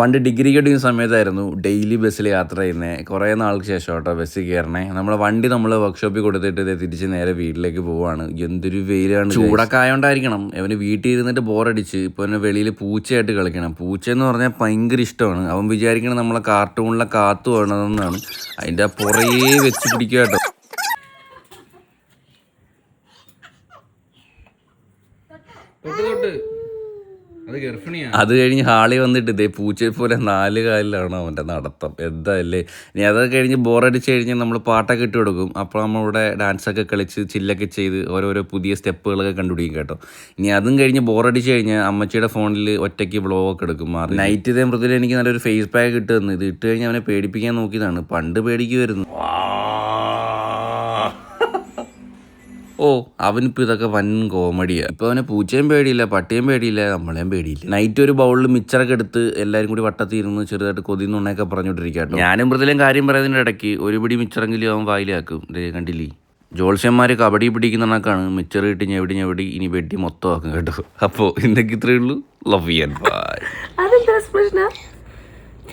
പണ്ട് ഡിഗ്രിക്ക് പഠിക്കുന്ന സമയത്തായിരുന്നു ഡെയിലി ബസ്സിൽ യാത്ര ചെയ്യുന്നത്. കുറേ നാൾക്ക് ശേഷം കേട്ടോ ബസ്സിൽ കയറണേ. നമ്മളെ വണ്ടി നമ്മൾ വർക്ക്ഷോപ്പിൽ കൊടുത്തിട്ട് തിരിച്ച് നേരെ വീട്ടിലേക്ക് പോവാണ്. എന്തൊരു വെയിലാണ്. ചൂടൊക്കെ ആയതുകൊണ്ടായിരിക്കണം അവന് വീട്ടിൽ ഇരുന്നിട്ട് ബോറടിച്ച് ഇപ്പോൾ അവന് വെളിയിൽ പൂച്ചയായിട്ട് കളിക്കണം. പൂച്ചയെന്ന് പറഞ്ഞാൽ ഭയങ്കര ഇഷ്ടമാണ്. അവൻ വിചാരിക്കണം നമ്മളെ കാർട്ടൂണിലെ കാത്തു വേണമെന്നാണ്. അതിൻ്റെ പുറകെ വെച്ച് പിടിക്കുക കേട്ടോ. അത് കഴിഞ്ഞ് ഹാളി വന്നിട്ട് ഇതേ പൂച്ചയെ പോലെ 4 കാലിലാണ് അവൻ്റെ നടത്തം. എന്താല്ലേ. ഇനി അതൊക്കെ കഴിഞ്ഞ് ബോറടിച്ച് കഴിഞ്ഞ് നമ്മൾ പാട്ടൊക്കെ ഇട്ട് കൊടുക്കും. അപ്പോൾ നമ്മളിവിടെ ഡാൻസൊക്കെ കളിച്ച് ചില്ലൊക്കെ ചെയ്ത് ഓരോരോ പുതിയ സ്റ്റെപ്പുകളൊക്കെ കണ്ടുപിടിക്കും കേട്ടോ. ഇനി അതും കഴിഞ്ഞ് ബോറടിച്ച് കഴിഞ്ഞാൽ അമ്മച്ചിയുടെ ഫോണിൽ ഒറ്റയ്ക്ക് വ്ളോഗൊക്കെ എടുക്കും. മാറി നൈറ്റ് ഇതേ മൃദുല എനിക്ക് നല്ലൊരു ഫേസ് പാക്ക് ഇട്ട് തന്നു. ഇത് ഇട്ട് കഴിഞ്ഞ് അവനെ പേടിപ്പിക്കാൻ നോക്കിയതാണ്. പണ്ട് പേടിക്കുമായിരുന്നു. ഓ അവനിപ്പോൾ ഇതൊക്കെ വൻ കോമഡിയാണ്. ഇപ്പോൾ അവനെ പൂച്ചയും പേടിയില്ല, പട്ടിയും പേടിയില്ല, നമ്മളെയും പേടിയില്ല. നൈറ്റ് ഒരു ബൗളിൽ മിച്ചറൊക്കെ എടുത്ത് എല്ലാവരും കൂടി വട്ടത്തിൽ ഇരുന്ന് ചെറുതായിട്ട് കൊതിന്നുണ്ണയൊക്കെ പറഞ്ഞുകൊണ്ടിരിക്കുക കേട്ടോ. ഞാനും മൃദുലയും കാര്യം പറയുന്നതിൻ്റെ ഇടയ്ക്ക് ഒരു പിടി മിച്ചറെങ്കിലും അവൻ വായിലാക്കും. കണ്ടില്ലേ, ജോത്സ്യന്മാർ കബഡി പിടിക്കുന്ന കണക്കാണ്. മിച്ചർ കിട്ടി ഞെവിടി ഇനി വെട്ടി മൊത്തമാക്കും കേട്ടോ. അപ്പോൾ ഇന്നൊക്കെ ഇത്രയേ ഉള്ളൂ. Love you and by.